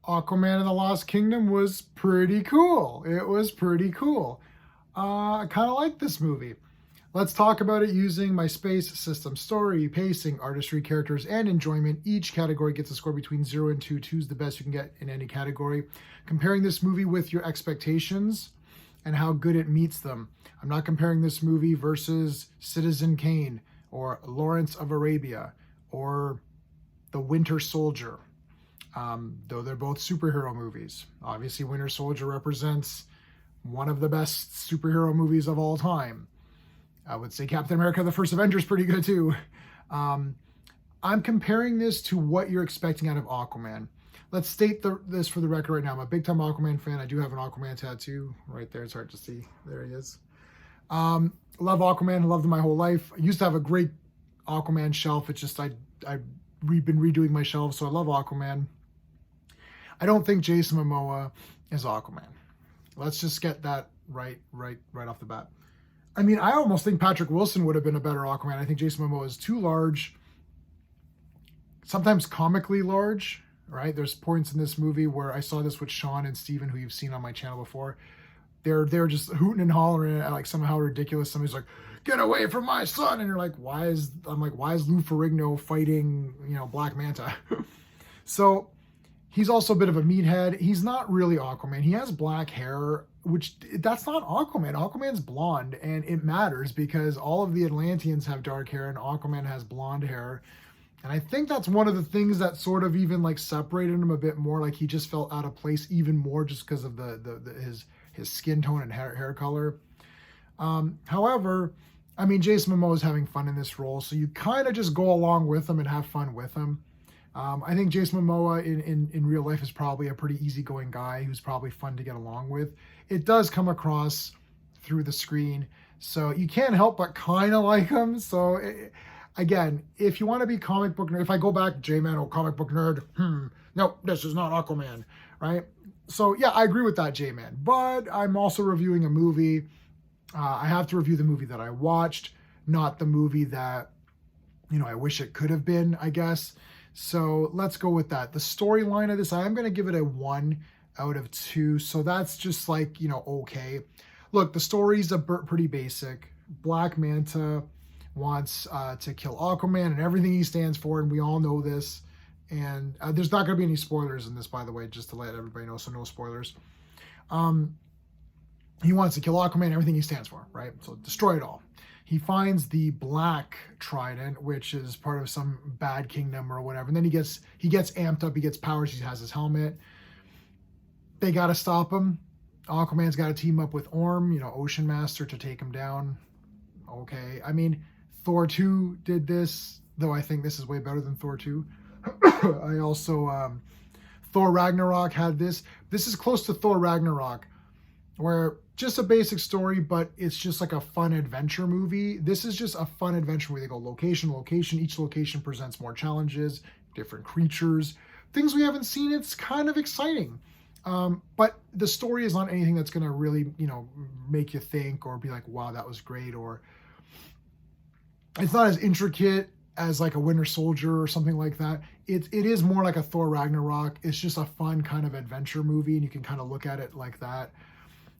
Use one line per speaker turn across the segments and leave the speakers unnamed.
Aquaman and the Lost Kingdom was pretty cool. It was pretty cool. I kind of like this movie. Let's talk about it using my space system. Story, pacing, artistry, characters, and enjoyment. Each category gets a score between 0 and 2. 2 is the best you can get in any category. Comparing this movie with your expectations and how good it meets them. I'm not comparing this movie versus Citizen Kane or Lawrence of Arabia or The Winter Soldier, though they're both superhero movies. Obviously, Winter Soldier represents one of the best superhero movies of all time. I would say Captain America, the First Avenger is pretty good too. I'm comparing this to what you're expecting out of Aquaman. Let's state this for the record right now. I'm a big time Aquaman fan. I do have an Aquaman tattoo right there. It's hard to see. There he is. Love Aquaman. Loved him my whole life. I used to have a great Aquaman shelf. It's just I've been redoing my shelves, so I love Aquaman. I don't think Jason Momoa is Aquaman. Let's just get that right off the bat. I mean, I almost think Patrick Wilson would have been a better Aquaman. I think Jason Momoa is too large, sometimes comically large, right? There's points in this movie where I saw this with Sean and Steven, who you've seen on my channel before. They're just hooting and hollering at like somehow ridiculous. Somebody's like, "Get away from my son!" And you're like, why is Lou Ferrigno fighting, Black Manta? So he's also a bit of a meathead. He's not really Aquaman. He has black hair, which that's not Aquaman. Aquaman's blonde, and it matters because all of the Atlanteans have dark hair and Aquaman has blonde hair. And I think that's one of the things that sort of even like separated him a bit more. Like he just felt out of place even more just because of his skin tone and hair color. However, I mean, Jason Momoa is having fun in this role, so you kind of just go along with him and have fun with him. I think Jason Momoa in real life is probably a pretty easygoing guy who's probably fun to get along with. It does come across through the screen, so you can't help but kind of like him. So again, if you want to be comic book nerd, if I go back, J-Man, oh, comic book nerd, no, this is not Aquaman, right? So yeah, I agree with that, J-Man, but I'm also reviewing a movie. I have to review the movie that I watched, not the movie that, I wish it could have been, I guess. So let's go with that. The storyline of this, I am going to give it a 1 out of 2. So that's just like, okay. Look, the story's pretty basic. Black Manta wants to kill Aquaman and everything he stands for, and we all know this. And there's not going to be any spoilers in this, by the way, just to let everybody know, so no spoilers. He wants to kill Aquaman, everything he stands for, right? So destroy it all. He finds the Black Trident, which is part of some bad kingdom or whatever. And then he gets amped up. He gets powers. He has his helmet. They got to stop him. Aquaman's got to team up with Orm, Ocean Master, to take him down. Okay. I mean, Thor 2 did this, though I think this is way better than Thor 2. I also, Thor Ragnarok had this. This is close to Thor Ragnarok, where just a basic story, but it's just like a fun adventure movie. This is just a fun adventure where they go location to location. Each location presents more challenges, different creatures, things we haven't seen. It's kind of exciting. But the story is not anything that's going to really, make you think or be like, wow, that was great. Or it's not as intricate as like a Winter Soldier or something like that. It is more like a Thor Ragnarok. It's just a fun kind of adventure movie, and you can kind of look at it like that.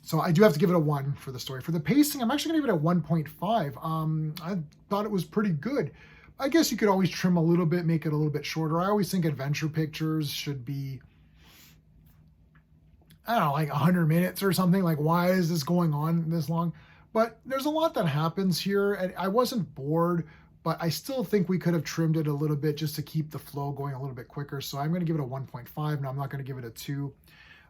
So I do have to give it a 1 for the story. For the pacing, I'm actually going to give it a 1.5. I thought it was pretty good. I guess you could always trim a little bit, make it a little bit shorter. I always think adventure pictures should be, I don't know, like 100 minutes or something. Like, why is this going on this long? But there's a lot that happens here, and I wasn't bored, but I still think we could have trimmed it a little bit just to keep the flow going a little bit quicker. So I'm going to give it a 1.5. Now I'm not going to give it a 2.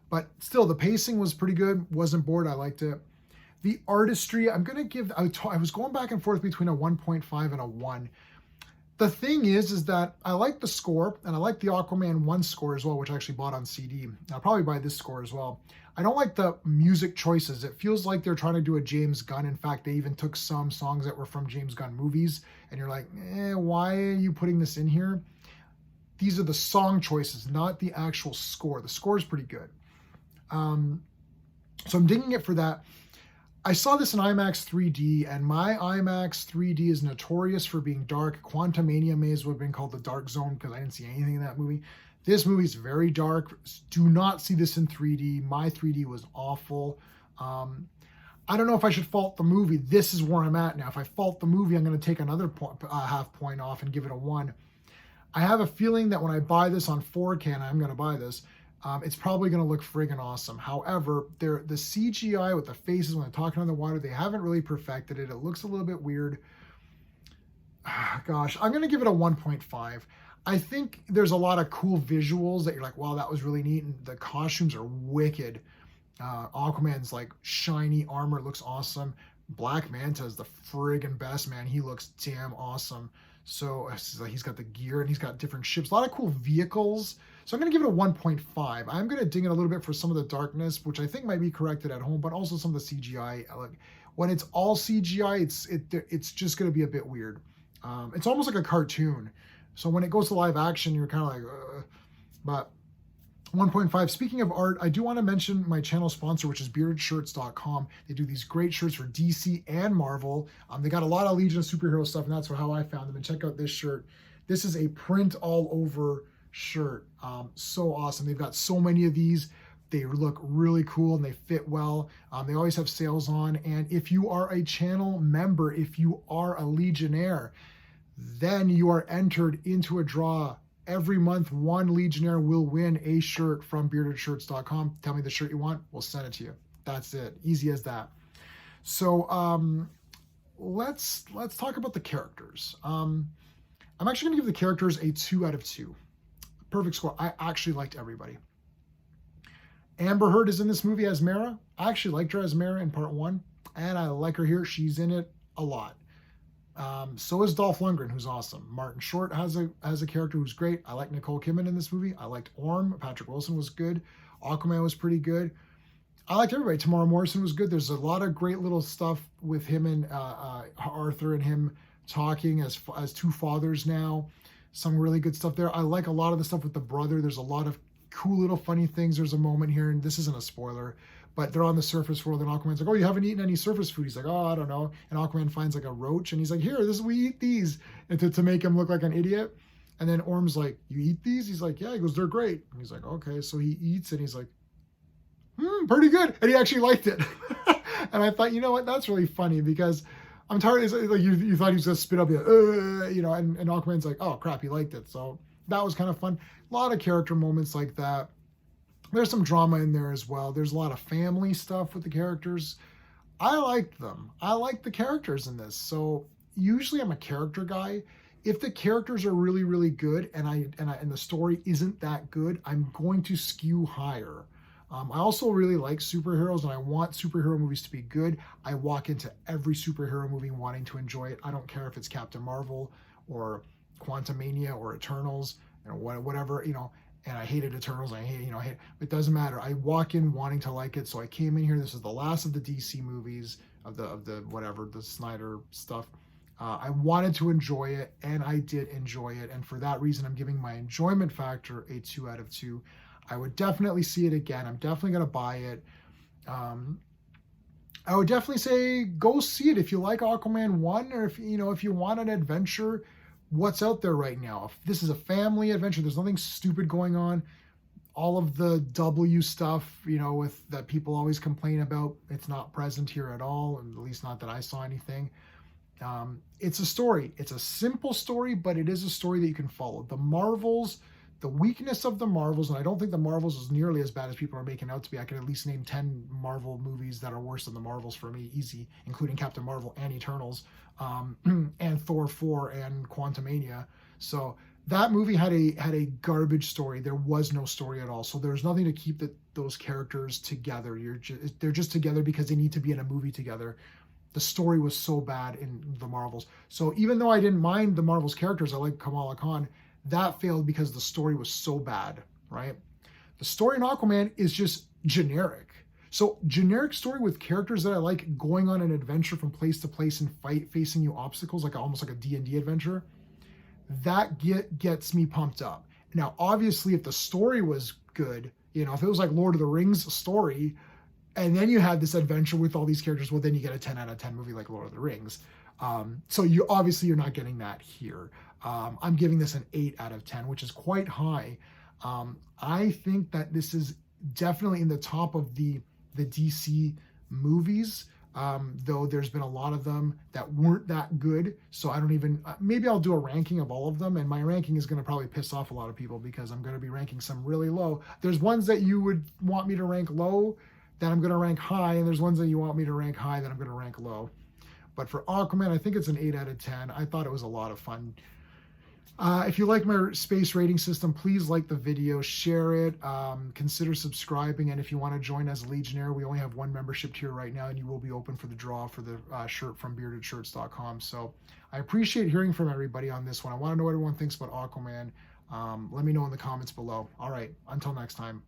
But still, the pacing was pretty good. Wasn't bored. I liked it. The artistry, I'm going to give, I was going back and forth between a 1.5 and a 1. The thing is that I like the score, and I like the Aquaman 1 score as well, which I actually bought on CD. I'll probably buy this score as well. I don't like the music choices. It feels like they're trying to do a James Gunn. In fact, they even took some songs that were from James Gunn movies, and you're like, why are you putting this in here? These are the song choices, not the actual score. The score is pretty good. So I'm digging it for that. I saw this in IMAX 3D, and my IMAX 3D is notorious for being dark. Quantumania may as well have been called the dark zone because I didn't see anything in that movie. This movie is very dark. Do not see this in 3D. My 3D was awful. I don't know if I should fault the movie. This is where I'm at now. If I fault the movie, I'm going to take another half point off and give it a 1. I have a feeling that when I buy this on 4K, and I'm going to buy this, it's probably going to look friggin' awesome. However, the CGI with the faces when they're talking underwater, they haven't really perfected it. It looks a little bit weird. Gosh, I'm going to give it a 1.5. I think there's a lot of cool visuals that you're like, wow, that was really neat. And the costumes are wicked. Aquaman's like shiny armor looks awesome. Black Manta's the friggin' best, man. He looks damn awesome. So he's got the gear and he's got different ships, a lot of cool vehicles. So I'm going to give it a 1.5. I'm going to ding it a little bit for some of the darkness, which I think might be corrected at home, but also some of the CGI. Like when it's all CGI, it's just going to be a bit weird. It's almost like a cartoon. So when it goes to live action, you're kind of like, but 1.5. Speaking of art, I do want to mention my channel sponsor, which is beardedshirts.com. They do these great shirts for DC and Marvel. They got a lot of Legion of Superhero stuff, and that's how I found them. And check out this shirt. This is a print all over shirt. So awesome. They've got so many of these. They look really cool and they fit well. They always have sales on. And if you are a channel member, if you are a Legionnaire, then you are entered into a draw. Every month, one Legionnaire will win a shirt from beardedshirts.com. Tell me the shirt you want, we'll send it to you. That's it. Easy as that. So let's talk about the characters. I'm actually going to give the characters a 2 out of 2. Perfect score. I actually liked everybody. Amber Heard is in this movie as Mara. I actually liked her as Mara in part 1, and I like her here. She's in it a lot. So is Dolph Lundgren, who's awesome. Martin Short has a character who's great. I like Nicole Kidman in this movie. I liked Orm. Patrick Wilson was good. Aquaman was pretty good. I liked everybody. Tamara Morrison was good. There's a lot of great little stuff with him and Arthur and him talking as two fathers now. Some really good stuff there. I like a lot of the stuff with the brother. There's a lot of cool little funny things. There's a moment here, and this isn't a spoiler, but they're on the surface world, and Aquaman's like, oh, you haven't eaten any surface food? He's like, oh, I don't know. And Aquaman finds like a roach, and he's like, here, we eat these, and to make him look like an idiot. And then Orm's like, you eat these? He's like, yeah. He goes, they're great. And he's like, okay. So he eats, and he's like, pretty good. And he actually liked it. And I thought, you know what? That's really funny because I'm tired. It's like you thought he was going to spit up, and Aquaman's like, oh, crap, he liked it. So that was kind of fun. A lot of character moments like that. There's some drama in there as well. There's a lot of family stuff with the characters. I liked them. I like the characters in this. So usually I'm a character guy. If the characters are really, really good and the story isn't that good, I'm going to skew higher. I also really like superheroes, and I want superhero movies to be good. I walk into every superhero movie wanting to enjoy it. I don't care if it's Captain Marvel or Quantumania or Eternals, whatever, and I hated Eternals. It doesn't matter. I walk in wanting to like it. So I came in here. This is the last of the DC movies of the Snyder stuff. I wanted to enjoy it, and I did enjoy it. And for that reason, I'm giving my enjoyment factor a 2 out of 2. I would definitely see it again. I'm definitely going to buy it. I would definitely say go see it if you like Aquaman 1, or if you want an adventure. What's out there right now? If this is a family adventure, there's nothing stupid going on. All of the W stuff, with that people always complain about, it's not present here at all, at least not that I saw anything. It's a story. It's a simple story, but it is a story that you can follow. The Marvels, the weakness of the Marvels, and I don't think the Marvels is nearly as bad as people are making out to be. I can at least name 10 Marvel movies that are worse than the Marvels for me, easy, including Captain Marvel and Eternals, and Thor 4 and Quantumania. So that movie had a garbage story. There was no story at all. So there's nothing to keep those characters together. They're just together because they need to be in a movie together. The story was so bad in the Marvels. So even though I didn't mind the Marvels characters, I like Kamala Khan, that failed because the story was so bad, right? The story in Aquaman is just generic. So generic story with characters that I like going on an adventure from place to place and facing new obstacles, almost like a D&D adventure, that gets me pumped up. Now, obviously, if the story was good, if it was like Lord of the Rings story, And then you have this adventure with all these characters. Well, then you get a 10 out of 10 movie like Lord of the Rings. So you obviously you're not getting that here. I'm giving this an 8 out of 10, which is quite high. I think that this is definitely in the top of the DC movies. Though there's been a lot of them that weren't that good. So I don't even, maybe I'll do a ranking of all of them. And my ranking is going to probably piss off a lot of people because I'm going to be ranking some really low. There's ones that you would want me to rank low that I'm going to rank high. And there's ones that you want me to rank high that I'm going to rank low. But for Aquaman, I think it's an 8 out of 10. I thought it was a lot of fun. If you like my space rating system, please like the video, share it, consider subscribing, and if you want to join as a Legionnaire, we only have one membership tier right now, and you will be open for the draw for the shirt from beardedshirts.com. So I appreciate hearing from everybody on this one. I want to know what everyone thinks about Aquaman. Let me know in the comments below. All right, until next time.